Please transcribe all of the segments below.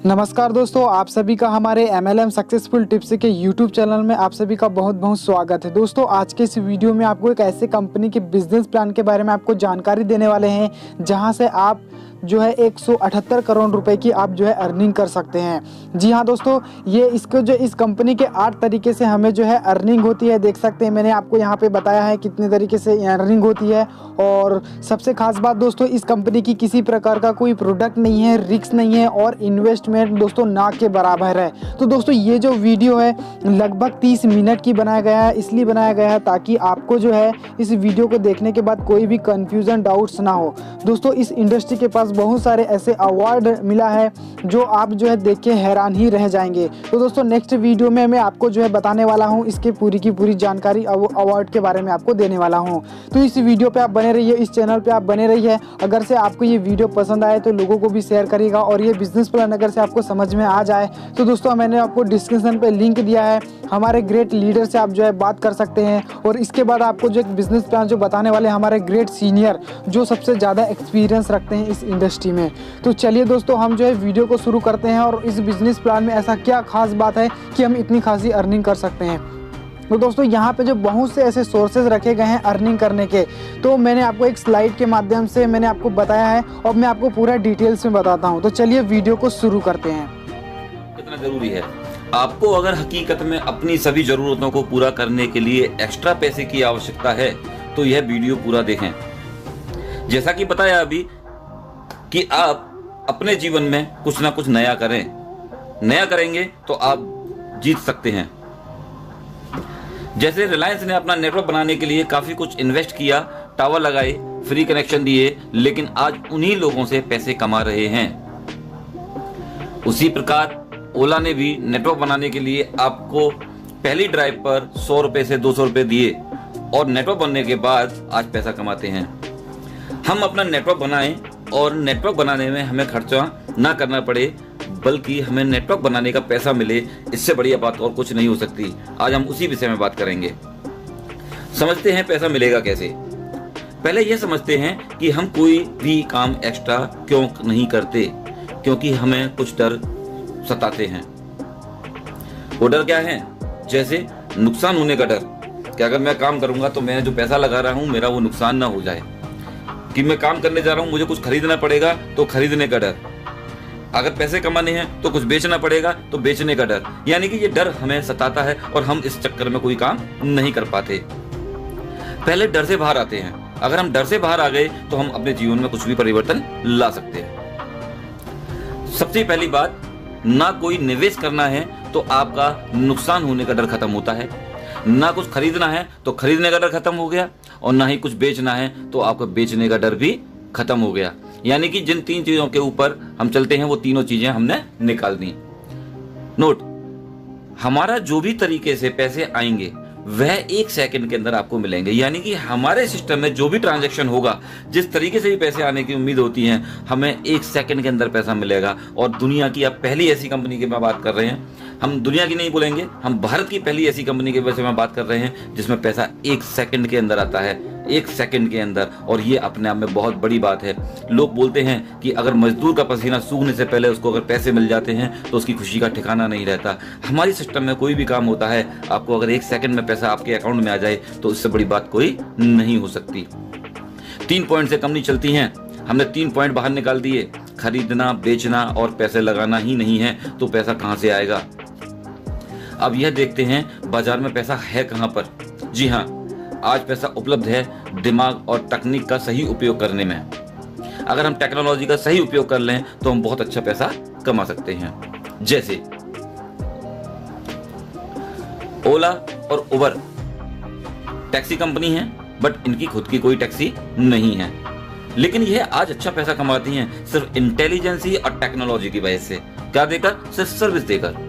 नमस्कार दोस्तों, आप सभी का हमारे MLM सक्सेसफुल टिप्स के YouTube चैनल में आप सभी का बहुत बहुत स्वागत है। दोस्तों, आज के इस वीडियो में आपको एक ऐसे कंपनी के बिजनेस प्लान के बारे में आपको जानकारी देने वाले हैं जहां से आप जो है 178 करोड़ रुपए की आप जो है अर्निंग कर सकते हैं। जी हाँ दोस्तों, ये इस कंपनी के 8 तरीके से हमें जो है अर्निंग होती है। देख सकते हैं, मैंने आपको यहाँ पे बताया है कितने तरीके से अर्निंग होती है। और सबसे खास बात दोस्तों, इस कंपनी की किसी प्रकार का कोई प्रोडक्ट नहीं है, रिस्क नहीं है और इन्वेस्टमेंट दोस्तों ना के बराबर है। तो दोस्तों, ये जो वीडियो है लगभग 30 मिनट की बनाया गया है, इसलिए बनाया गया है ताकि आपको जो है इस वीडियो को देखने के बाद कोई भी कंफ्यूजन डाउट्स ना हो। दोस्तों, इस इंडस्ट्री के पास बहुत सारे ऐसे अवार्ड मिला है जो आप जो है देख के हैरान ही रह जाएंगे। तो दोस्तों, नेक्स्ट वीडियो में मैं आपको जो है बताने वाला हूँ इसके पूरी की पूरी जानकारी अवार्ड के बारे में आपको देने वाला हूँ। तो इस वीडियो पे आप बने रहिए, इस चैनल पे आप बने रहिए। अगर से आपको ये वीडियो पसंद आए तो लोगों को भी शेयर करिएगा। और ये बिजनेस प्लान अगर से आपको समझ में आ जाए तो दोस्तों, मैंने आपको डिस्क्रिप्शन पे लिंक दिया है, हमारे ग्रेट लीडर से आप जो है बात कर सकते हैं। और इसके बाद आपको जो एक बिजनेस प्लान जो बताने वाले हमारे ग्रेट सीनियर जो सबसे ज़्यादा एक्सपीरियंस रखते हैं इस इंडस्ट्री में। तो चलिए दोस्तों, हम जो है वीडियो को शुरू करते हैं। और इस बिजनेस प्लान में ऐसा क्या खास बात है कि हम इतनी खासी अर्निंग कर सकते हैं। तो दोस्तों, यहाँ पे जो बहुत से ऐसे सोर्सेज रखे गए हैं अर्निंग करने के, तो मैंने आपको एक स्लाइड के माध्यम से मैंने आपको बताया है और मैं आपको पूरा डिटेल्स में बताता हूँ। तो चलिए वीडियो को शुरू करते हैं। कितना जरूरी है आपको, अगर हकीकत में अपनी सभी जरूरतों को पूरा करने के लिए एक्स्ट्रा पैसे की आवश्यकता है तो यह वीडियो पूरा देखें। जैसा कि बताया अभी कि आप अपने जीवन में कुछ ना कुछ नया करें, नया करेंगे तो आप जीत सकते हैं। जैसे रिलायंस ने अपना नेटवर्क बनाने के लिए काफी कुछ इन्वेस्ट किया, टावर लगाए, फ्री कनेक्शन दिए, लेकिन आज उन्हीं लोगों से पैसे कमा रहे हैं। उसी प्रकार ओला ने भी नेटवर्क बनाने के लिए आपको पहली ड्राइव पर 100 रुपए से 200 रुपए दिए और नेटवर्क बनने के बाद आज पैसा कमाते हैं। हम अपना नेटवर्क बनाएं और नेटवर्क बनाने में हमें खर्चा ना करना पड़े, बल्कि हमें नेटवर्क बनाने का पैसा मिले, इससे बढ़िया बात और कुछ नहीं हो सकती। आज हम उसी विषय में बात करेंगे। समझते हैं पैसा मिलेगा कैसे। पहले यह समझते हैं कि हम कोई भी काम एक्स्ट्रा क्यों नहीं करते, क्योंकि हमें कुछ डर सताते हैं। वो डर क्या है? जैसे नुकसान होने का डर, कि अगर मैं काम करूंगा तो मैं जो पैसा लगा रहा हूं मेरा वो नुकसान ना हो जाए, कि मैं काम करने जा रहा हूं मुझे कुछ खरीदना पड़ेगा तो खरीदने का डर, अगर पैसे कमाने हैं तो कुछ बेचना पड़ेगा तो बेचने का डर। यानी कि ये डर हमें सताता है और हम इस चक्कर में कोई काम नहीं कर पाते। पहले डर से बाहर आते हैं। अगर हम डर से बाहर आ गए तो हम अपने जीवन में कुछ भी परिवर्तन ला सकते हैं। सबसे पहली बात, ना कोई निवेश करना है तो आपका नुकसान होने का डर खत्म होता है, ना कुछ खरीदना है तो खरीदने का डर खत्म हो गया, और ना ही कुछ बेचना है तो आपका बेचने का डर भी खत्म हो गया। यानी कि जिन 3 चीजों के ऊपर हम चलते हैं वो तीनों चीजें हमने निकाल दी। नोट, हमारा जो भी तरीके से पैसे आएंगे वह 1 सेकंड के अंदर आपको मिलेंगे। यानी कि हमारे सिस्टम में जो भी ट्रांजैक्शन होगा, जिस तरीके से भी पैसे आने की उम्मीद होती है, हमें 1 सेकंड के अंदर पैसा मिलेगा। और दुनिया की अब पहली ऐसी कंपनी की मैं बात कर रहे हैं, हम दुनिया की नहीं बोलेंगे, हम भारत की पहली ऐसी कंपनी के बारे में बात कर रहे हैं जिसमें पैसा 1 सेकंड के अंदर आता है, 1 सेकंड के अंदर। और ये अपने आप में बहुत बड़ी बात है। लोग बोलते हैं कि अगर मजदूर का पसीना सूखने से पहले उसको अगर पैसे मिल जाते हैं तो उसकी खुशी का ठिकाना नहीं रहता। हमारी सिस्टम में कोई भी काम होता है, आपको अगर 1 सेकंड में पैसा आपके अकाउंट में आ जाए तो इससे बड़ी बात कोई नहीं हो सकती। 3 पॉइंट से कम नहीं चलती हैं। हमने 3 पॉइंट बाहर निकाल दिए। खरीदना, बेचना और पैसे लगाना ही नहीं है तो पैसा कहां से आएगा। अब यह देखते हैं बाजार में पैसा है कहां पर। जी हाँ, आज पैसा उपलब्ध है दिमाग और तकनीक का सही उपयोग करने में। अगर हम टेक्नोलॉजी का सही उपयोग कर लें तो हम बहुत अच्छा पैसा कमा सकते हैं। जैसे ओला और उबर टैक्सी कंपनी है, बट इनकी खुद की कोई टैक्सी नहीं है, लेकिन यह आज अच्छा पैसा कमाती हैं सिर्फ इंटेलिजेंसी और टेक्नोलॉजी की वजह से। क्या देकर? सिर्फ सर्विस देकर।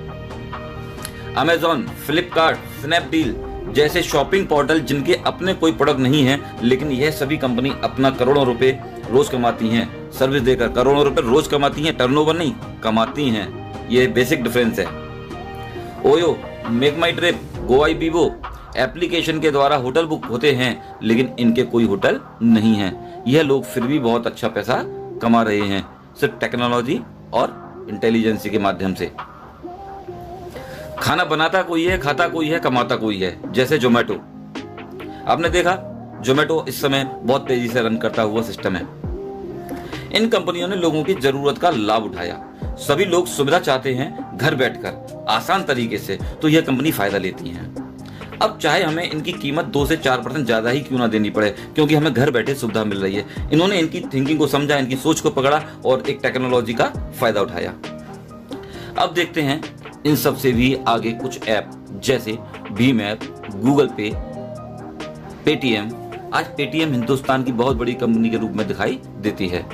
अमेजॉन, फ्लिपकार्ट, स्नैपडील जैसे शॉपिंग पोर्टल जिनके अपने कोई प्रोडक्ट नहीं है, लेकिन यह सभी कंपनी अपना करोड़ों रुपए रोज कमाती हैं सर्विस देकर। करोड़ों रुपए रोज कमाती हैं, टर्नओवर नहीं कमाती हैं। यह बेसिक डिफरेंस है। ओयो, मेक माई ट्रिप, गोआईबीबो एप्लीकेशन के द्वारा होटल बुक होते हैं, लेकिन इनके कोई होटल नहीं है। यह लोग फिर भी बहुत अच्छा पैसा कमा रहे हैं सिर्फ टेक्नोलॉजी और इंटेलिजेंस के माध्यम से। खाना बनाता कोई है, खाता कोई है, कमाता कोई है। जैसे जोमेटो, आपने देखा जोमेटो इस समय बहुत तेजी से रन करता हुआ सिस्टम है। इन कंपनियों ने लोगों की जरूरत का लाभ उठाया। सभी लोग सुविधा चाहते हैं घर बैठकर आसान तरीके से, तो यह कंपनी फायदा लेती है। अब चाहे हमें इनकी कीमत 2 से 4% ज्यादा ही क्यों ना देनी पड़े, क्योंकि हमें घर बैठे सुविधा मिल रही है। इन्होंने इनकी थिंकिंग को समझा, इनकी सोच को पकड़ा और एक टेक्नोलॉजी का फायदा उठाया। अब देखते हैं इन सब से भी आगे कुछ ऐप, जैसे भीम ऐप, गूगल पे, पेटीएम। आज पेटीएम हिंदुस्तान की बहुत बड़ी कंपनी के रूप में दिखाई देती है।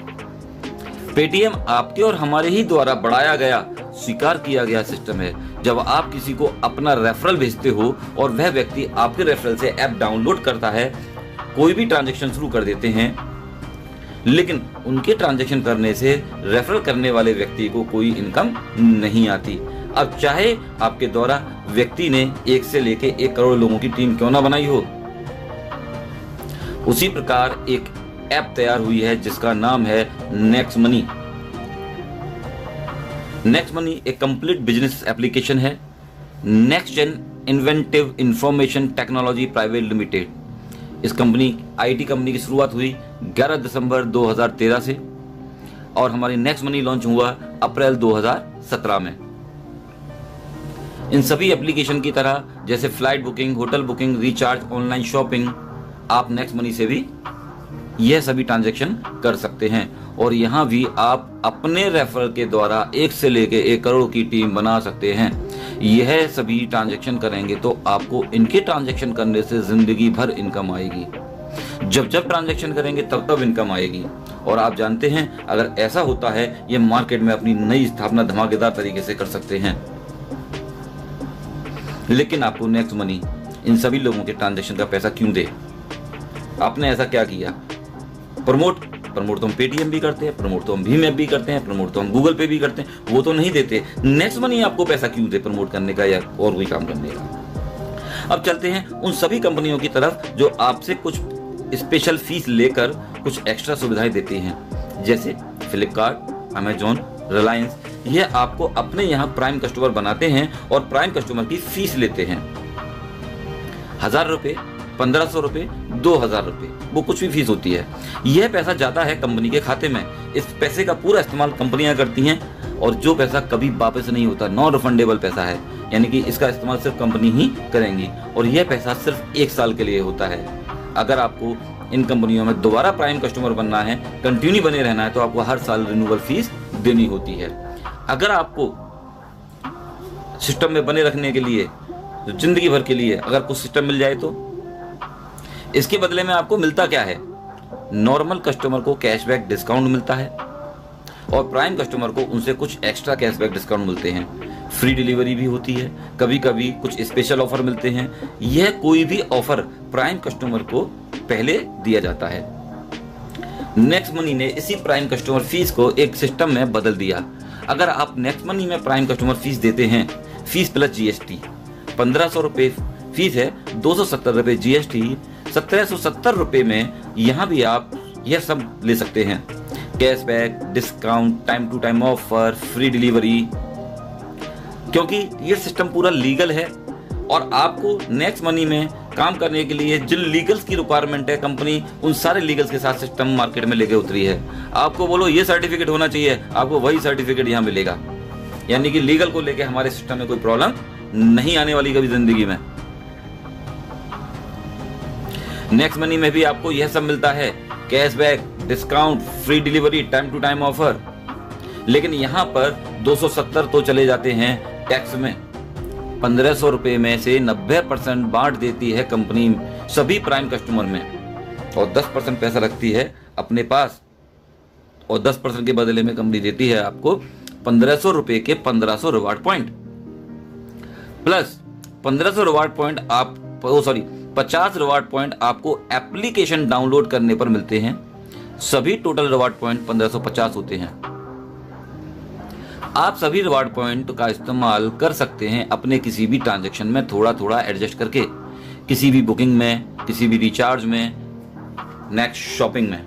पेटीएम आपके और हमारे ही द्वारा बढ़ाया गया, स्वीकार किया गया सिस्टम है। जब आप किसी को अपना रेफरल भेजते हो और वह व्यक्ति आपके रेफरल से ऐप डाउनलोड करता है, कोई भी ट्रांजैक्शन शुरू कर देते हैं, लेकिन उनके ट्रांजैक्शन करने से रेफरल करने वाले व्यक्ति को कोई इनकम नहीं आती। अब चाहे आपके द्वारा व्यक्ति ने 1 से लेके 1 करोड़ लोगों की टीम क्यों ना बनाई हो, उसी प्रकार एक ऐप तैयार हुई है जिसका नाम है नेक्स्ट मनी। नेक्स्ट मनी एक कंप्लीट बिजनेस एप्लीकेशन है। Next gen inventive information technology private limited. इस कंपनी आईटी कंपनी की शुरुआत हुई 11 दिसंबर 2013 से और हमारी नेक्स्ट मनी लॉन्च हुआ अप्रैल 2017 में। इन सभी एप्लीकेशन की तरह जैसे flight booking, hotel booking, recharge, online shopping, आप नेक्स्ट मनी से भी यह सभी ट्रांजैक्शन कर सकते हैं और यहां भी आप अपने रेफरल के द्वारा 1 से लेके 1 करोड़ की टीम बना सकते हैं। यह सभी ट्रांजैक्शन करेंगे तो आपको इनके ट्रांजैक्शन करने से जिंदगी भर इनकम आएगी। जब जब ट्रांजैक्शन करेंगे तब तब इनकम आएगी। और आप जानते हैं, अगर ऐसा होता है, ये मार्केट में अपनी नई स्थापना धमाकेदार तरीके से कर सकते हैं। लेकिन आपको नेक्स्ट मनी इन सभी लोगों के ट्रांजैक्शन का पैसा क्यों दे? आपने ऐसा क्या किया? प्रमोट तो हम पेटीएम भी करते हैं, प्रमोट तो हम भीम ऐप भी करते हैं, प्रमोट तो हम गूगल पे भी करते हैं, वो तो नहीं देते। नेक्स्ट मनी आपको पैसा क्यों दे प्रमोट करने का या और कोई काम करने का? अब चलते हैं उन सभी कंपनियों की तरफ जो आपसे कुछ स्पेशल फीस लेकर कुछ एक्स्ट्रा सुविधाएं देती हैं। जैसे फ्लिपकार्ट, अमेजॉन, रिलायंस, यह आपको अपने यहाँ प्राइम कस्टमर बनाते हैं और प्राइम कस्टमर की फीस लेते हैं। 1000 रुपए, 1500 रुपए, 2000 रुपए, वो कुछ भी फीस होती है। यह पैसा जाता है कंपनी के खाते में। इस पैसे का पूरा इस्तेमाल कंपनियां करती हैं और जो पैसा कभी वापस नहीं होता, नॉन रिफंडेबल पैसा है, यानी कि इसका इस्तेमाल सिर्फ कंपनी ही करेंगी और यह पैसा सिर्फ 1 साल के लिए होता है। अगर आपको इन कंपनियों में दोबारा प्राइम कस्टमर बनना है, कंटिन्यू बने रहना है, तो आपको हर साल रिन्यूअल फीस देनी होती है। अगर आपको सिस्टम में बने रखने के लिए, जिंदगी भर के लिए अगर कुछ सिस्टम मिल जाए तो इसके बदले में आपको मिलता क्या है? नॉर्मल कस्टमर को कैशबैक डिस्काउंट मिलता है और प्राइम कस्टमर को उनसे कुछ एक्स्ट्रा कैशबैक डिस्काउंट मिलते हैं। फ्री डिलीवरी भी होती है, कभी कभी कुछ स्पेशल ऑफर मिलते हैं। यह कोई भी ऑफर प्राइम कस्टमर को पहले दिया जाता है। नेक्स्ट मनी ने इसी प्राइम कस्टमर फीस को एक सिस्टम में बदल दिया। अगर आप नेक्स्ट मनी में प्राइम कस्टमर फीस देते हैं, फीस प्लस जीएसटी 1500 रुपए फीस है, 270 रुपए जीएसटी, 1770 रुपए में यहाँ भी आप यह सब ले सकते हैं। Cashback, discount, time to time offer, free delivery, क्योंकि ये सिस्टम पूरा लीगल है और आपको नेक्स्ट मनी में काम करने के लिए जिन लीगल्स की रिक्वायरमेंट है, कंपनी उन सारे लीगल्स के साथ सिस्टम मार्केट में लेके उतरी है। आपको बोलो ये सर्टिफिकेट होना चाहिए, आपको वही सर्टिफिकेट यहाँ मिलेगा। यानी कि लीगल को लेके हमारे सिस्टम में कोई प्रॉब्लम नहीं आने वाली कभी जिंदगी में। नेक्स्ट मनी में भी आपको यह सब मिलता है, cashback, discount, free delivery, time to time offer. लेकिन यहाँ पर 270 तो चले जाते हैं टैक्स में। 1500 रुपए में से 90% बांट देती है कंपनी सभी प्राइम कस्टमर में और 10% पैसा रखती है अपने पास और 10% के बदले में कंपनी देती है आपको 1500 रुपए के 1500 reward point plus 1500 reward point 50 reward point आपको एप्लीकेशन डाउनलोड करने पर मिलते हैं। सभी टोटल रिवार्ड पॉइंट 1550 होते हैं। आप सभी रिवार्ड पॉइंट का इस्तेमाल कर सकते हैं अपने किसी भी ट्रांजैक्शन में थोड़ा थोड़ा एडजस्ट करके, किसी भी बुकिंग में, किसी भी रिचार्ज में, नेक्स्ट शॉपिंग में।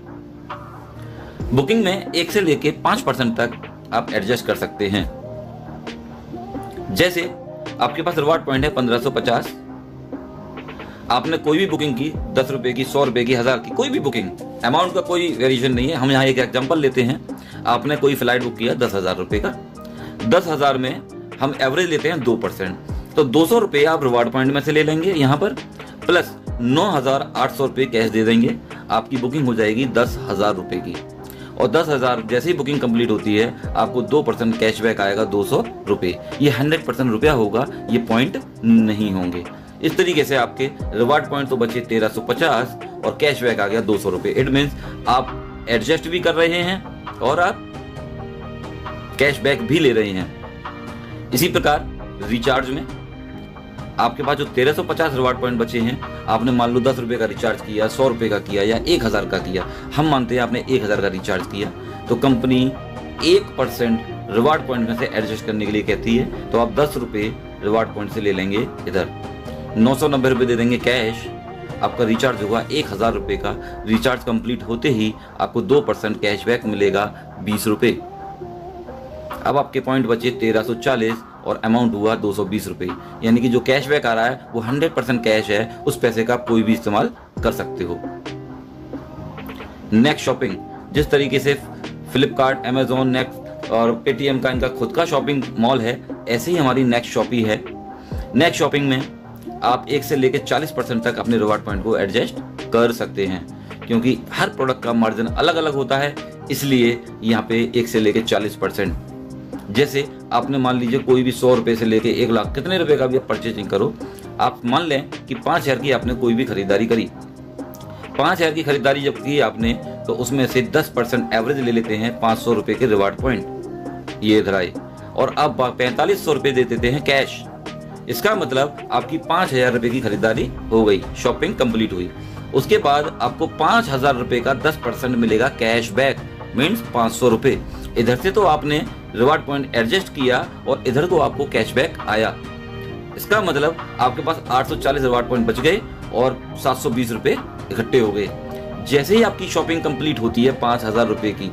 बुकिंग में 1 से लेके 5% तक आप एडजस्ट कर सकते हैं। जैसे आपके पास रिवार्ड पॉइंट है 1550, आपने कोई भी बुकिंग की, 10 रुपए की, 100 रुपए की, 1000 की, कोई भी बुकिंग, अमाउंट का कोई वेरिएशन नहीं है। हम यहाँ एक एग्जांपल लेते हैं, आपने कोई फ्लाइट बुक किया 10,000 रुपए का, 10,000 में हम एवरेज लेते हैं 2%, तो 200 रुपए आप रिवार्ड पॉइंट में से ले लेंगे यहाँ पर, प्लस 9,800 रुपए कैश दे देंगे, आपकी बुकिंग हो जाएगी 10,000 रुपए की। और 10,000 जैसे ही बुकिंग कंप्लीट होती है आपको 2% कैशबैक आएगा 200 रुपए। ये 100% रुपया होगा, ये पॉइंट नहीं होंगे। इस तरीके से आपके रिवार्ड पॉइंट तो बचे 1350 और कैशबैक आ गया 200 रुपए। इट मीन्स आप एडजस्ट भी कर रहे हैं और आप कैशबैक भी ले रहे हैं। इसी प्रकार रिचार्ज में आपके पास जो 1350 रिवार्ड पॉइंट बचे हैं, आपने मान लो 10 रुपए का रिचार्ज किया, 100 रुपए का किया या 1000 का किया, हम मानते हैं आपने 1000 का रिचार्ज किया, तो कंपनी 1% रिवार्ड पॉइंट में से एडजस्ट करने के लिए कहती है, तो आप 10 रुपए रिवार्ड पॉइंट से ले लेंगे, इधर 990 रुपए दे देंगे कैश, आपका रिचार्ज होगा 1000 रुपए का। रिचार्ज कंप्लीट होते ही आपको 2% कैशबैक मिलेगा 20 रुपए। अब आपके पॉइंट बचे 1340 और अमाउंट हुआ 220 रुपए, यानी कि जो कैशबैक आ रहा है वो 100% कैश है, उस पैसे का आप कोई भी इस्तेमाल कर सकते हो। नेक्स्ट शॉपिंग, जिस तरीके से फ्लिपकार्ट, अमेजोन, नेक्स्ट और पेटीएम का इनका खुद का शॉपिंग मॉल है, ऐसे ही हमारी नेक्स्ट शॉपिंग है। नेक्स्ट शॉपिंग में आप 1 से लेकर 40% तक अपने रिवार्ड पॉइंट को एडजस्ट कर सकते हैं, क्योंकि हर प्रोडक्ट का मार्जिन अलग अलग होता है, इसलिए यहाँ पे 1 से लेकर 40%। जैसे आपने मान लीजिए कोई भी 100 रुपए से लेके 1 लाख, कितने रुपए का भी आप परचेजिंग करो, आप मान लें कि 5,000 की आपने कोई भी खरीदारी करी, 5,000 की खरीदारी जब की आपने, तो उसमें से 10% एवरेज ले लेते हैं 500 रुपए के रिवार्ड पॉइंट, ये इधर आए, और अब 4500 रुपए दे देते हैं कैश। इसका मतलब आपकी 5,000 रुपए की खरीदारी हो गई, शॉपिंग कंप्लीट हुई। उसके बाद आपको 5,000 रुपए का 10% मिलेगा कैशबैक, मीन्स 500 रुपए। इधर से तो आपने रिवार्ड पॉइंट एडजस्ट किया और इधर तो आपको कैशबैक आया। इसका मतलब आपके पास 840 रिवार्ड पॉइंट बच गए और 720 रुपए इकट्ठे हो गए। जैसे ही आपकी शॉपिंग कंप्लीट होती है 5,000 रुपए की,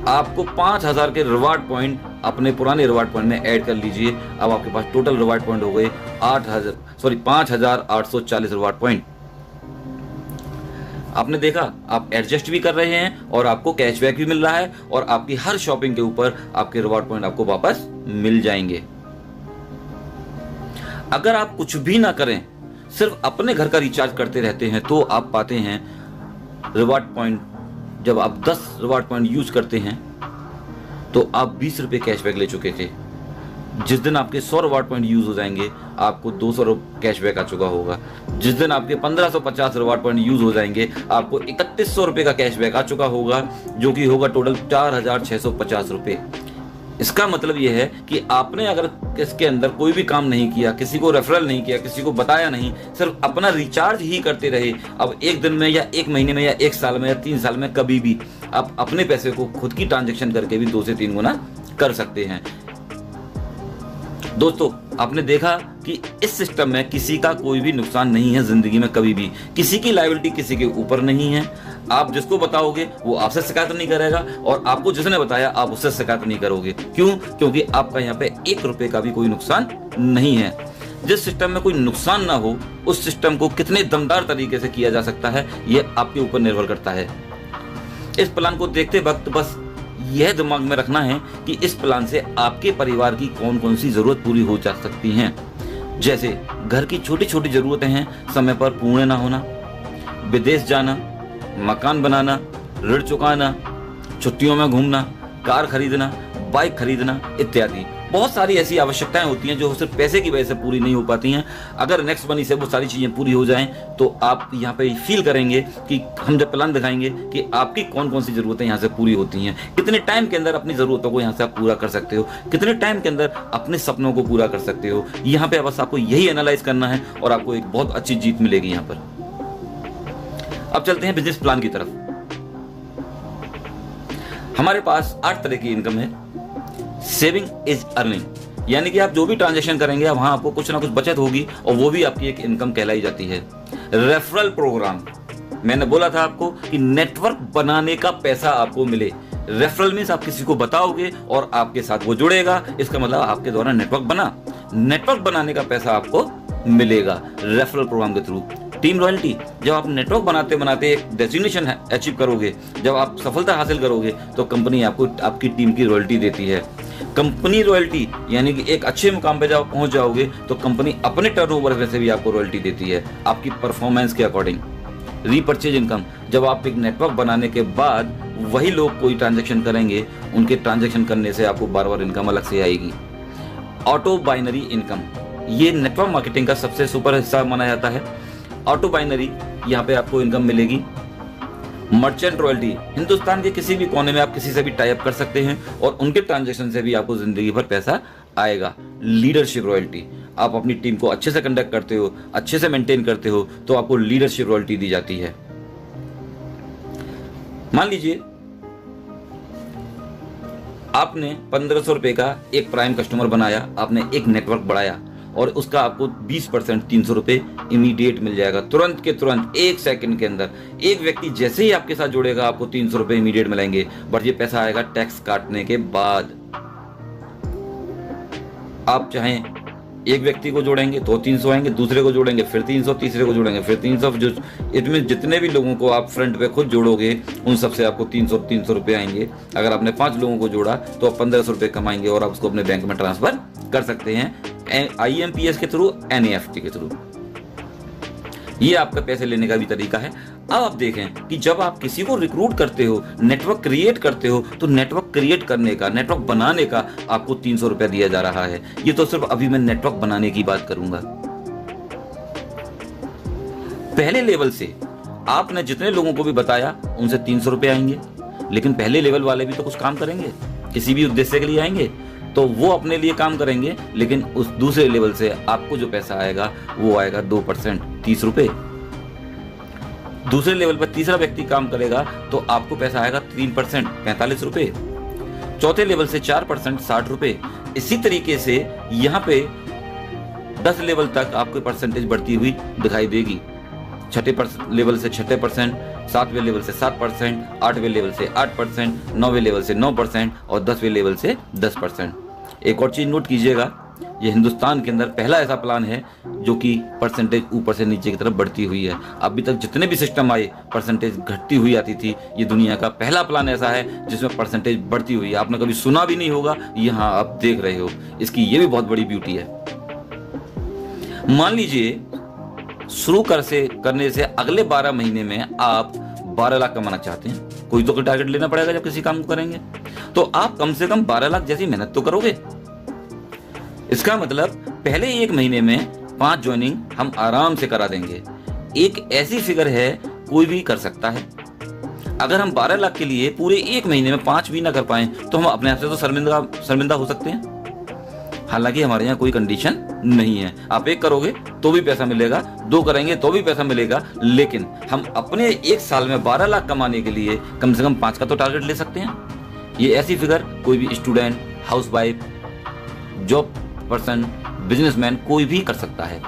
आपको 5,000 के रिवार्ड पॉइंट अपने पुराने रिवार्ड पॉइंट में ऐड कर लीजिए। अब आपके पास टोटल रिवार्ड पॉइंट हो गए 5,840 रिवार्ड पॉइंट। आपने देखा, आप एडजस्ट भी कर रहे हैं और आपको कैशबैक भी मिल रहा है, और आपकी हर शॉपिंग के ऊपर आपके रिवार्ड पॉइंट आपको वापस मिल जाएंगे। अगर आप कुछ भी ना करें, सिर्फ अपने घर का रिचार्ज करते रहते हैं, तो आप पाते हैं रिवार्ड पॉइंट, जब आप 10 रिवार्ड पॉइंट यूज करते हैं तो आप 20 रुपए कैशबैक ले चुके थे। जिस दिन आपके 100 रिवार्ड पॉइंट यूज हो जाएंगे, आपको 200 कैशबैक आ चुका होगा। जिस दिन आपके 1550 रिवार्ड पॉइंट यूज हो जाएंगे, आपको 3100 रुपए का कैशबैक आ चुका होगा, जो कि होगा टोटल 4,650 रुपए। इसका मतलब यह है कि आपने अगर इसके अंदर कोई भी काम नहीं किया, किसी को रेफरल नहीं किया, किसी को बताया नहीं, सिर्फ अपना रिचार्ज ही करते रहे, अब एक दिन में या एक महीने में या एक साल में या 3 साल में कभी भी आप अपने पैसे को खुद की ट्रांजैक्शन करके भी 2 से 3 गुना कर सकते हैं। दोस्तों, आपने देखा कि इस सिस्टम में किसी का कोई भी नुकसान नहीं है जिंदगी में, कभी भी किसी की लायबिलिटी किसी के ऊपर नहीं है। आप जिसको बताओगे वो आपसे शिकायत नहीं करेगा, और आपको जिसने बताया आप उससे शिकायत नहीं करोगे। क्यों? क्योंकि आपका यहाँ पे 1 रुपए का भी कोई नुकसान नहीं है। जिस सिस्टम में कोई नुकसान ना हो, उस सिस्टम को कितने दमदार तरीके से किया जा सकता है, ये आपके ऊपर निर्भर करता है। इस प्लान को देखते वक्त बस यह दिमाग में रखना है कि इस प्लान से आपके परिवार की कौन कौन सी जरूरत पूरी हो जा सकती हैं। जैसे घर की छोटी छोटी जरूरतें हैं, समय पर पूर्ण ना होना, विदेश जाना, मकान बनाना, ऋण चुकाना, छुट्टियों में घूमना, कार खरीदना, बाइक खरीदना इत्यादि। बहुत सारी ऐसी आवश्यकताएं होती हैं जो सिर्फ पैसे की वजह से पूरी नहीं हो पाती हैं। अगर नेक्स्ट मनी से वो सारी चीजें पूरी हो जाएं, तो आप यहाँ पे फील करेंगे कि हम जब प्लान दिखाएंगे कि आपकी कौन कौन सी जरूरतें यहाँ से पूरी होती हैं, कितने टाइम के अंदर अपनी जरूरतों को यहाँ से आप पूरा कर सकते हो, कितने टाइम के अंदर अपने सपनों को पूरा कर सकते हो। यहाँ पे बस आपको यही एनालाइज करना है और आपको एक बहुत अच्छी जीत मिलेगी यहाँ पर। अब चलते हैं बिजनेस प्लान की तरफ। हमारे पास 8 तरह की इनकम है। सेविंग इज अर्निंग, यानी कि आप जो भी ट्रांजैक्शन करेंगे वहां आपको कुछ ना कुछ बचत होगी, और वो भी आपकी एक इनकम कहलाई जाती है। रेफरल प्रोग्राम, मैंने बोला था आपको कि नेटवर्क बनाने का पैसा आपको मिले। रेफरल मीन्स आप किसी को बताओगे और आपके साथ वो जुड़ेगा, इसका मतलब आपके द्वारा नेटवर्क बना। नेटवर्क बनाने का पैसा आपको मिलेगा रेफरल प्रोग्राम के थ्रू। टीम रॉयल्टी, जब आप नेटवर्क बनाते बनाते एक डेस्टिनेशन अचीव करोगे, जब आप सफलता हासिल करोगे तो कंपनी आपको आपकी टीम की रॉयल्टी देती है। कंपनी रॉयल्टी यानी कि एक अच्छे मुकाम पे जब पहुंच जाओगे तो कंपनी अपने टर्नओवर में से भी आपको रॉयल्टी देती है आपकी परफॉर्मेंस के अकॉर्डिंग। रीपर्चेज इनकम, जब आप एक नेटवर्क बनाने के बाद वही लोग कोई ट्रांजैक्शन करेंगे, उनके ट्रांजैक्शन करने से आपको बार बार इनकम अलग से आएगी। ऑटो बाइनरी इनकम, ये नेटवर्क मार्केटिंग का सबसे सुपर हिस्सा माना जाता है। ऑटो बाइनरी, यहाँ पे आपको इनकम मिलेगी। मर्चेंट रॉयल्टी, हिंदुस्तान के किसी भी कोने में आप किसी से भी टाई अप कर सकते हैं और उनके ट्रांजैक्शन से भी आपको जिंदगी भर पैसा आएगा। लीडरशिप रॉयल्टी, आप अपनी टीम को अच्छे से कंडक्ट करते हो, अच्छे से मेंटेन करते हो तो आपको लीडरशिप रॉयल्टी दी जाती है। मान लीजिए आपने 1500 रुपए का एक प्राइम कस्टमर बनाया, आपने एक नेटवर्क बढ़ाया और उसका आपको 20% 300 रुपए इमीडिएट मिल जाएगा, तुरंत के तुरंत, एक सेकंड के अंदर। एक व्यक्ति जैसे ही आपके साथ जुड़ेगा आपको 300 रुपए इमीडिएट मिलेंगे, बट ये पैसा आएगा टैक्स काटने के बाद। आप चाहें एक व्यक्ति को जोड़ेंगे तो 300 आएंगे, दूसरे को जोड़ेंगे फिर 300, तीसरे को जोड़ेंगे फिर 300, जो इसमें जितने भी लोगों को आप फ्रंट पे खुद जोड़ोगे उन सबसे आपको 300 रुपए आएंगे। अगर आपने 5 लोगों को जोड़ा तो आप 1500 रुपए कमाएंगे और आप उसको अपने बैंक में ट्रांसफर कर सकते हैं IMPS के थ्रू, NEFT के थ्रू। ये आपका पैसे लेने का भी तरीका है। अब आप देखें कि जब आप किसी को रिक्रूट करते हो, नेटवर्क क्रिएट करते हो, तो नेटवर्क क्रिएट करने का, नेटवर्क बनाने का आपको 300 रुपया दिया जा रहा है। ये तो सिर्फ अभी मैं नेटवर्क बनाने की बात करूंगा। पहले लेवल से आपने जितने लोगों को भी बताया उनसे 300 रुपए आएंगे, लेकिन पहले लेवल वाले भी तो कुछ काम करेंगे, किसी भी उद्देश्य के लिए आएंगे, तो वो अपने लिए काम करेंगे, लेकिन उस दूसरे लेवल से आपको जो पैसा आएगा वो आएगा 2%, 30 रुपए। दूसरे लेवल पर तीसरा व्यक्ति काम करेगा तो आपको पैसा आएगा 3%, 45 रुपए। चौथे लेवल से 4%, 60 रुपए। इसी तरीके से यहाँ पे 10 लेवल तक आपको परसेंटेज बढ़ती हुई दिखाई देगी। छठे लेवल से 6%, 7वें लेवल से 7%, 8वें लेवल से 8%, 9वें लेवल से 9% और 10वें लेवल से 10%। एक और चीज नोट कीजिएगा, ये हिंदुस्तान के अंदर पहला ऐसा प्लान है जो कि परसेंटेज ऊपर से नीचे की तरफ बढ़ती हुई है। अभी तक जितने भी सिस्टम आए परसेंटेज घटती हुई आती थी, ये दुनिया का पहला प्लान ऐसा है जिसमें परसेंटेज बढ़ती हुई है। आपने कभी सुना भी नहीं होगा, यहाँ आप देख रहे हो। इसकी ये भी बहुत बड़ी ब्यूटी है। मान लीजिए शुरू करने से अगले 12 महीने में आप 12 लाख कमाना चाहते हैं, कोई तो टारगेट लेना पड़ेगा जब किसी काम को करेंगे, तो आप कम से कम 12 लाख जैसी मेहनत तो करोगे। इसका मतलब पहले 1 महीने में 5 ज्वाइनिंग हम आराम से करा देंगे। एक ऐसी फिगर है कोई भी कर सकता है। अगर हम 12 लाख के लिए पूरे 1 महीने में 5 भी ना कर पाए तो हम अपने आप से तो शर्मिंदा हो सकते हैं। हालांकि हमारे यहाँ कोई कंडीशन नहीं है, आप 1 करोगे तो भी पैसा मिलेगा, 2 करेंगे तो भी पैसा मिलेगा, लेकिन हम अपने 1 साल में 12 लाख कमाने के लिए कम से कम 5 का तो टारगेट ले सकते हैं। ये ऐसी फिगर कोई भी student, housewife, job person, businessman कोई भी कर सकता है।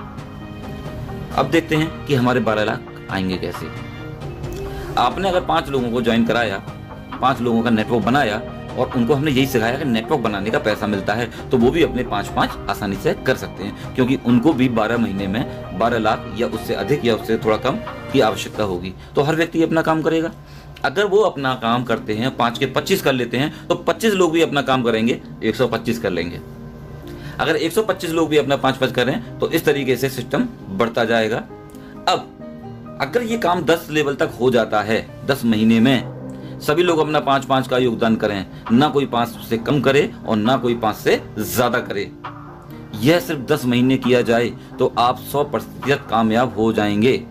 अब देखते हैं कि हमारे 12 लाख आएंगे कैसे। आपने अगर 5 लोगों को ज्वाइन कराया, 5 लोगों का नेटवर्क बनाया और उनको हमने यही सिखाया कि नेटवर्क बनाने का पैसा मिलता है, तो वो भी अपने 5-5 आसानी से कर सकते हैं, क्योंकि उनको भी 12 महीने में 12 लाख या उससे अधिक या उससे थोड़ा कम की आवश्यकता होगी। तो हर व्यक्ति अपना काम करेगा। अगर वो अपना काम करते हैं, 5 के 25 कर लेते हैं, तो 25 लोग भी अपना काम करेंगे, 125 कर लेंगे। अगर 125 लोग भी अपना 5-5 करें तो इस तरीके से सिस्टम बढ़ता जाएगा। अब अगर ये काम 10 लेवल तक हो जाता है, 10 महीने में सभी लोग अपना 5-5 का योगदान करें, ना कोई 5 से कम करे और ना कोई 5 से ज्यादा करे, यह सिर्फ 10 महीने किया जाए तो आप 100% कामयाब हो जाएंगे।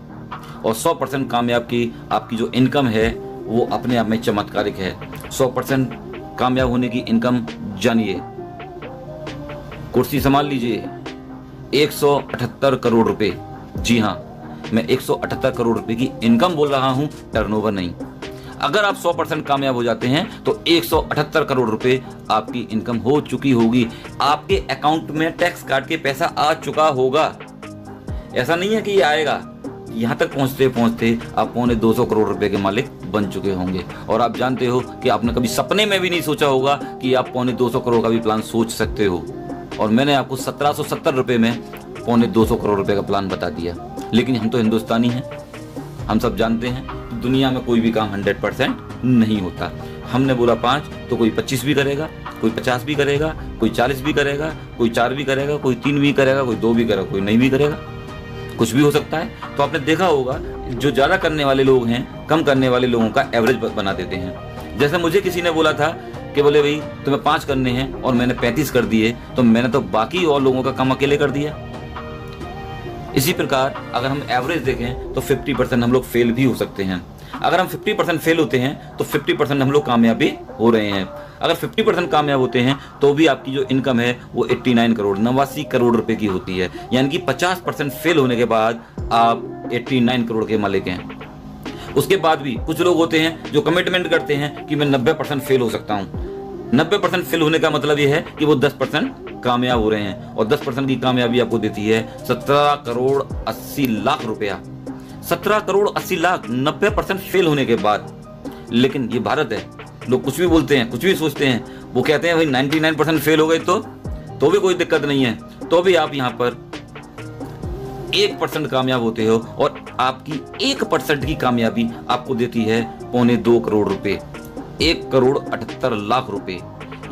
और 100% कामयाब की आपकी जो इनकम है वो अपने आप में चमत्कारिक है। 100% कामयाब होने की इनकम जानिए, कुर्सी संभाल लीजिए, 178 करोड़ रुपए। जी हाँ, मैं 178 करोड़ रुपए की इनकम बोल रहा हूं, टर्नओवर नहीं। अगर आप 100% कामयाब हो जाते हैं तो 178 करोड़ रुपए आपकी इनकम हो चुकी होगी, आपके अकाउंट में टैक्स काट के पैसा आ चुका होगा। ऐसा नहीं है कि ये आएगा, यहां तक पहुंचते पहुंचते आप 250 करोड़ रुपए के मालिक बन चुके होंगे। और आप जानते हो कि आपने कभी सपने में भी नहीं सोचा होगा कि आप 250 करोड़ का भी प्लान सोच सकते हो। और मैंने आपको 1770 रुपये में 250 करोड़ रुपए का प्लान बता दिया। लेकिन हम तो हिंदुस्तानी हैं, हम सब जानते हैं कि दुनिया में कोई भी काम 100% नहीं होता। हमने बोला 5 तो कोई 25 भी करेगा, कोई 50 भी करेगा, कोई 40 भी करेगा, कोई 4 भी करेगा, कोई 3 भी करेगा, कोई 2 भी करेगा, कोई नहीं भी करेगा, कुछ भी हो सकता है। तो आपने देखा होगा जो ज़्यादा करने वाले लोग हैं कम करने वाले लोगों का एवरेज बना देते हैं। जैसे मुझे किसी ने बोला था कि बोले भाई तुम्हें 5 करने हैं और मैंने 35 कर दिए, तो मैंने तो बाकी और लोगों का काम अकेले कर दिया। इसी प्रकार अगर हम एवरेज देखें तो 50% हम लोग फेल भी हो सकते हैं। अगर हम 50% फेल होते हैं तो 50% हम लोग कामयाब भी हो रहे हैं। अगर 50% कामयाब होते हैं तो भी आपकी जो इनकम है वो 89 करोड़ 89 करोड़ रुपए की होती है। यानी कि 50% फेल होने के बाद आप 89 करोड़ के मालिक हैं। उसके बाद भी कुछ लोग होते हैं जो कमिटमेंट करते हैं कि मैं 90% फेल हो सकता हूँ। 90% फेल होने का मतलब यह है कि वो 10% कामयाब हो रहे हैं, और 10% की कामयाबी आपको देती है 17 करोड़ 80 लाख रुपया। 17 करोड़ 80 लाख 90% फेल होने के बाद। लेकिन ये भारत है, लोग कुछ भी बोलते हैं, कुछ भी सोचते हैं। वो कहते हैं भाई 99% फेल हो गए तो भी कोई दिक्कत नहीं है, तो भी आप यहाँ पर 1% कामयाब होते हो, और आपकी 1% की कामयाबी आपको देती है 2.25 करोड़ रुपए, 1 करोड़ 78 लाख रुपए।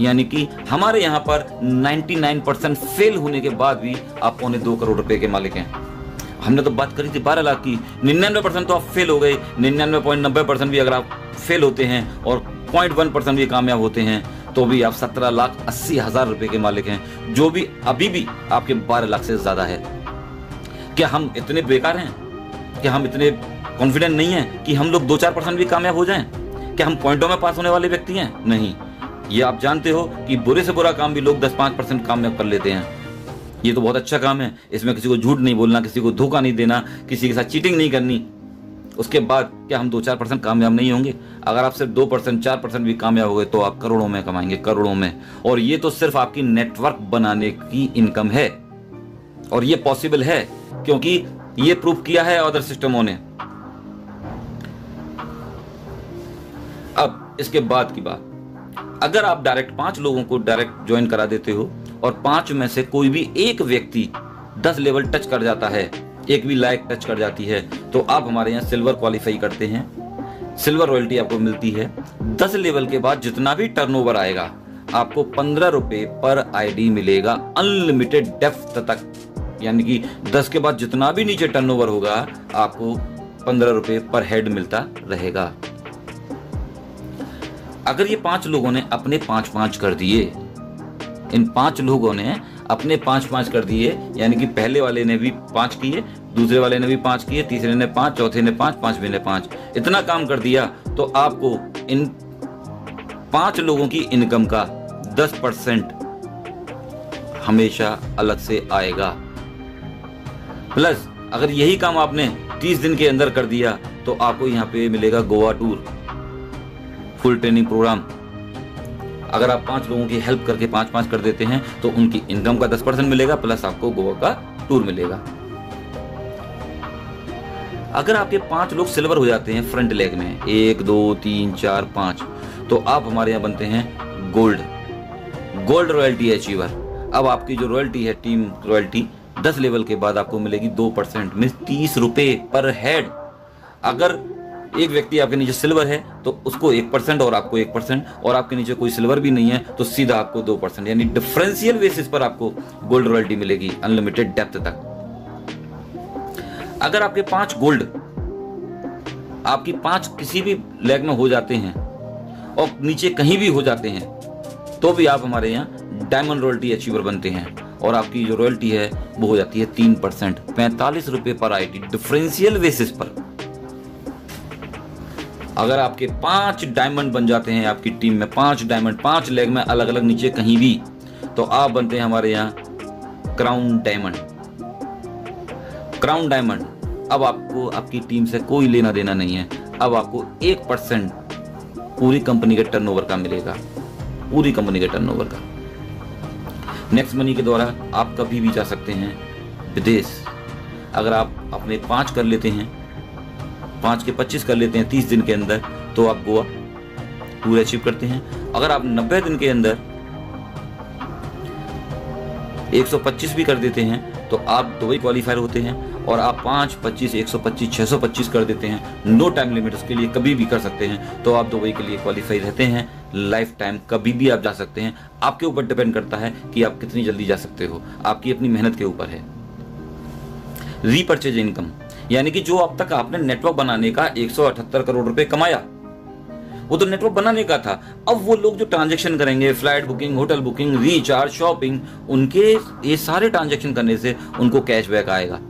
यानी कि हमारे यहाँ पर 99% फेल होने के बाद भी आप 2.25 करोड़ रुपए के मालिक हैं। हमने तो बात करी थी 12 लाख की। 99% तो आप फेल हो गए, 99.90% भी अगर आप फेल होते हैं और 0.1% भी कामयाब होते हैं तो भी आप 17,80,000 रुपए के मालिक हैं, जो भी अभी भी आपके 12 लाख से ज्यादा है। क्या हम इतने बेकार हैं? क्या हम इतने कॉन्फिडेंट नहीं हैं कि हम लोग 2-4% भी कामयाब हो जाएं? क्या हम पॉइंटों में पास होने वाले व्यक्ति हैं? नहीं। ये आप जानते हो कि बुरे से बुरा काम भी लोग 10-5% कामयाब कर लेते हैं। ये तो बहुत अच्छा काम है, इसमें किसी को झूठ नहीं बोलना, किसी को धोखा नहीं देना, किसी के साथ चीटिंग नहीं करनी। उसके बाद क्या हम 2-4% कामयाब नहीं होंगे? अगर आप सिर्फ 2% 4% भी कामयाब हो गए तो आप करोड़ों में कमाएंगे, करोड़ों में। और ये तो सिर्फ आपकी नेटवर्क बनाने की इनकम है, और ये पॉसिबल है क्योंकि ये प्रूफ किया है अदर सिस्टमों ने। अब इसके बाद की बात, अगर आप डायरेक्ट 5 लोगों को डायरेक्ट ज्वाइन करा देते हो और 5 में से कोई भी एक व्यक्ति 10 लेवल टच कर जाता है, एक भी लायक टच कर जाती है, तो आप हमारे यहाँ सिल्वर क्वालिफाई करते हैं। सिल्वर रॉयल्टी आपको मिलती है। 10 लेवल के बाद जितना भी टर्नओवर आएगा आपको 15 रुपए पर आईडी मिलेगा, अनलिमिटेड डेप्थ तक। यानी कि 10 के बाद जितना भी नीचे टर्नओवर होगा आपको 15 रुपए पर हेड मिलता रहेगा। अगर ये 5 लोगों ने अपने 5-5 कर दिए, इन 5 लोगों ने अपने 5-5 कर दिए, यानी कि पहले वाले ने भी 5 किए, दूसरे वाले ने भी 5 किए, तीसरे ने 5, चौथे ने 5, 5वें ने 5, इतना काम कर दिया, तो आपको इन 5 लोगों की इनकम का 10% हमेशा अलग से आएगा। प्लस अगर यही काम आपने 30 दिन के अंदर कर दिया तो आपको यहाँ पे मिलेगा Goa tour, full training program. अगर आप 5 लोगों की हेल्प करके 5-5 कर देते हैं तो उनकी इनकम का 10% मिलेगा, प्लस आपको गोवा का टूर मिलेगा। अगर आपके 5 लोग सिल्वर हो जाते हैं फ्रंट लेग में, 1 2 3 4 5, तो आप हमारे यहाँ बनते हैं गोल्ड रॉयल्टी अचीवर। अब आपकी जो रॉयल्टी है, टीम रॉयल्टी, 10 लेवल के बाद आपको मिलेगी 2%, मींस 30 रुपए पर हेड। अगर एक व्यक्ति आपके नीचे सिल्वर है तो उसको 1% और आपको 1%, और आपके नीचे कोई सिल्वर भी नहीं है तो सीधा आपको 2%, यानी डिफरेंशियल बेसिस पर आपको गोल्ड रॉयल्टी मिलेगी अनलिमिटेड डेप्थ तक। अगर आपके 5 गोल्ड, आपकी 5 किसी भी लेग में हो जाते हैं और नीचे कहीं भी हो जाते हैं, तो भी आप हमारे यहाँ डायमंड रॉयल्टी अचीवर बनते हैं, और आपकी जो रॉयल्टी है वो हो जाती है 3%, 45 रुपए पर आईडी, डिफरेंशियल बेसिस पर। अगर आपके 5 डायमंड बन जाते हैं, आपकी टीम में 5 डायमंड, 5 लेग में अलग अलग नीचे कहीं भी, तो आप बनते हैं हमारे यहाँ क्राउन डायमंड। क्राउन डायमंड, अब आपको आपकी टीम से कोई लेना देना नहीं है। अब आपको 1% पूरी कंपनी के टर्नओवर का मिलेगा, पूरी कंपनी के टर्नओवर का। नेक्स्ट मनी के द्वारा आप कभी भी जा सकते हैं विदेश। अगर आप अपने 5 कर लेते हैं, 5 के 25 कर लेते हैं 30 दिन के अंदर, तो आप गोवा पूरे अचीव करते हैं। अगर आप 90 दिन के अंदर 125 भी कर देते हैं तो आप दुबई क्वालिफायर होते हैं। और आप 5, 25, 125, 625 कर देते हैं, नो टाइम लिमिट, उसके लिए कभी भी कर सकते हैं, तो आप दुबई के लिए क्वालिफाई रहते हैं। लाइफ टाइम कभी भी आप जा सकते हैं। आपके ऊपर डिपेंड करता है कि आप कितनी जल्दी जा सकते हो, आपकी अपनी मेहनत के ऊपर है। रीपर्चेज इनकम, यानी कि जो अब तक आपने नेटवर्क बनाने का 178 करोड़ रुपए कमाया, वो तो नेटवर्क बनाने का था। अब वो लोग जो ट्रांजैक्शन करेंगे, flight booking, hotel booking, recharge, shopping, उनके ये सारे ट्रांजैक्शन करने से उनको कैशबैक आएगा।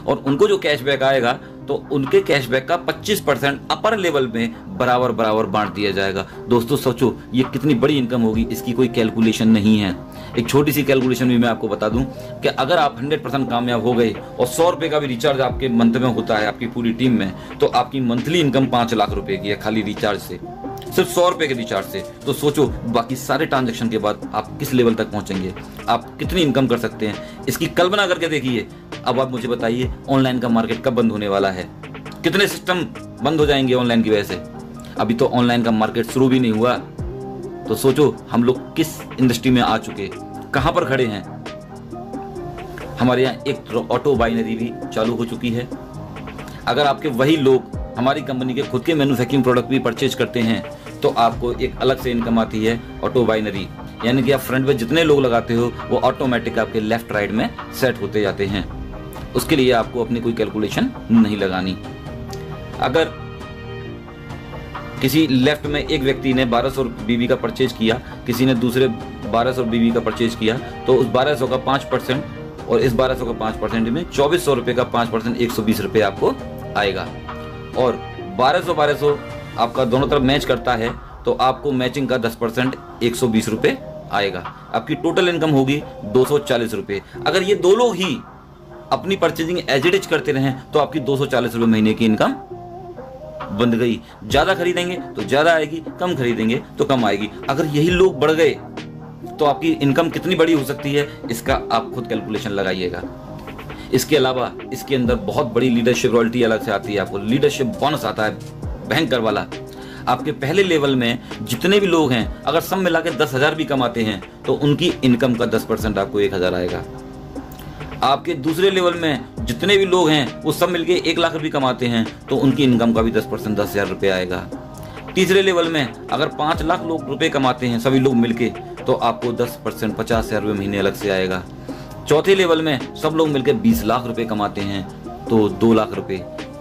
और उनको जो कैशबैक आएगा तो उनके कैशबैक का 25% अपर लेवल में बराबर बराबर बांट दिया जाएगा। दोस्तों सोचो ये कितनी बड़ी इनकम होगी, इसकी कोई कैलकुलेशन नहीं है। एक छोटी सी कैलकुलेशन भी मैं आपको बता दूं कि अगर आप 100% कामयाब हो गए और 100 रुपए का भी रिचार्ज आपके मंथ में होता है आपकी पूरी टीम में, तो आपकी मंथली इनकम 5 लाख रुपए की है खाली रिचार्ज से, सिर्फ 100 रुपए के रिचार्ज से। तो सोचो बाकी सारे ट्रांजेक्शन के बाद आप किस लेवल तक पहुंचेंगे, आप कितनी इनकम कर सकते हैं, इसकी कल्पना करके देखिए। अब आप मुझे बताइए ऑनलाइन का मार्केट कब बंद होने वाला है, कितने सिस्टम बंद हो जाएंगे ऑनलाइन की वजह से। अभी तो ऑनलाइन का मार्केट शुरू भी नहीं हुआ, तो सोचो हम लोग किस इंडस्ट्री में आ चुके, कहां पर खड़े हैं। हमारे यहाँ एक ऑटो बाइनरी भी चालू हो चुकी है। अगर आपके वही लोग हमारी कंपनी के खुद के मैन्युफैक्चरिंग प्रोडक्ट भी परचेज करते हैं तो आपको एक अलग से इनकम आती है ऑटो बाइनरी, यानी कि आप फ्रंट में जितने लोग लगाते हो वो ऑटोमेटिक आपके लेफ्ट राइट में सेट होते जाते हैं। उसके लिए आपको अपनी कोई कैलकुलेशन नहीं लगानी। अगर किसी लेफ्ट में एक व्यक्ति ने 1200 बीबी का परचेज किया, किसी ने दूसरे 1200 बीबी का परचेज किया, तो उस 1200 का 5% और इस 1200 का 5% में 2400 रुपए का 5% 120 रुपए आपको आएगा। और 1200 आपका दोनों तरफ मैच करता है तो आपको मैचिंग का 10% 120 रुपए आएगा। आपकी टोटल इनकम होगी 240 रुपए। अगर ये दो लोग ही अपनी परचेजिंग एज इट इज करते रहें तो आपकी 240 रुपए महीने की इनकम बन गई। ज्यादा खरीदेंगे तो ज्यादा आएगी, कम खरीदेंगे तो कम आएगी। अगर यही लोग बढ़ गए तो आपकी इनकम कितनी बड़ी हो सकती है, इसका आप खुद कैलकुलेशन लगाइएगा। इसके अलावा इसके अंदर बहुत बड़ी लीडरशिप रॉयल्टी अलग से आती है, आपको लीडरशिप बोनस आता है भयंकर वाला। आपके पहले लेवल में जितने भी लोग हैं अगर सब मिला के 10,000 भी कमाते हैं तो उनकी इनकम का 10% आपको 1,000 आएगा। आपके दूसरे लेवल में जितने भी लोग हैं वो सब मिलके 1 लाख रुपए कमाते हैं तो उनकी इनकम का भी 10% 10,000 रुपये आएगा। तीसरे लेवल में अगर 5 लाख लोग रुपए कमाते हैं सभी लोग मिलके तो आपको 10% 50,000 रुपये महीने अलग से आएगा। चौथे लेवल में सब लोग मिलकर 20 लाख रुपए कमाते हैं तो 2 लाख रुपए।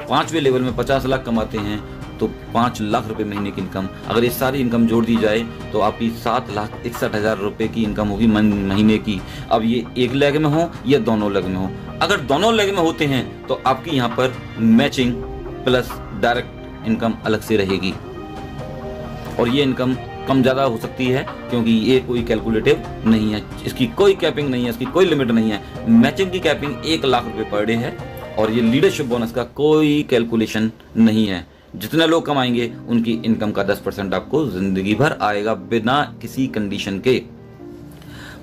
पांचवें लेवल में 50 लाख कमाते हैं तो 5 लाख रुपए महीने की इनकम। अगर ये सारी इनकम जोड़ दी जाए तो आपकी 7,61,000 रुपए की इनकम होगी महीने की। अब ये एक लेग में हो या दोनों लेग में हो, अगर दोनों लेग में होते हैं तो आपकी यहाँ पर मैचिंग प्लस डायरेक्ट इनकम अलग से रहेगी। और ये इनकम कम ज़्यादा हो सकती है क्योंकि ये कोई कैलकुलेटिव नहीं है, इसकी कोई कैपिंग नहीं है, इसकी कोई लिमिट नहीं है। मैचिंग की कैपिंग 1 लाख रुपए पर डे है और ये लीडरशिप बोनस का कोई कैलकुलेशन नहीं है। जितने लोग कमाएंगे उनकी इनकम का 10% आपको जिंदगी भर आएगा बिना किसी कंडीशन के।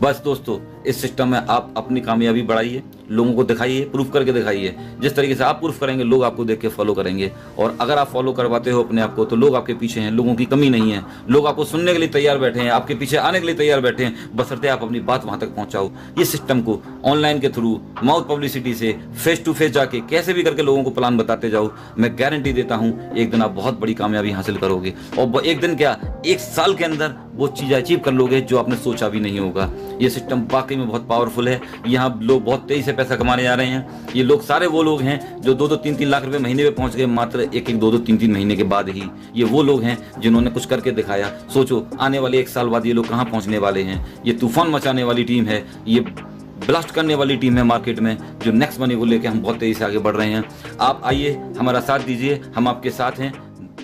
बस दोस्तों इस सिस्टम में आप अपनी कामयाबी बढ़ाइए, लोगों को दिखाइए, प्रूफ करके दिखाइए। जिस तरीके से आप प्रूफ करेंगे लोग आपको देख के फॉलो करेंगे। और अगर आप फॉलो करवाते हो अपने आप को तो लोग आपके पीछे हैं, लोगों की कमी नहीं है। लोग आपको सुनने के लिए तैयार बैठे हैं, आपके पीछे आने के लिए तैयार बैठे हैं, बशर्ते आप अपनी बात वहां तक पहुंचाओ। ये सिस्टम को ऑनलाइन के थ्रू, माउथ पब्लिसिटी से, फेस टू फेस जाके कैसे भी करके लोगों को प्लान बताते जाओ। मैं गारंटी देता हूं एक दिन आप बहुत बड़ी कामयाबी हासिल करोगे। और एक दिन क्या, 1 साल के अंदर वो चीज अचीव कर लोगे जो आपने सोचा भी नहीं होगा। ये सिस्टम वाकई में बहुत पावरफुल है। यहाँ लोग बहुत तेजी से पैसा कमाने जा रहे हैं। ये लोग सारे वो लोग हैं जो 2-2, 3-3 लाख रुपए महीने में पहुंच गए मात्र 1-1, 2-2, 3-3 महीने के बाद ही। ये वो लोग हैं जिन्होंने कुछ करके दिखाया। सोचो आने वाले 1 साल बाद ये लोग कहाँ पहुंचने वाले हैं। ये तूफान मचाने वाली टीम है, ये ब्लास्ट करने वाली टीम है मार्केट में, जो नेक्स्ट मनी को लेकर हम बहुत तेजी से आगे बढ़ रहे हैं। आप आइए, हमारा साथ दीजिए, हम आपके साथ हैं।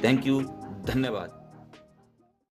थैंक यू, धन्यवाद।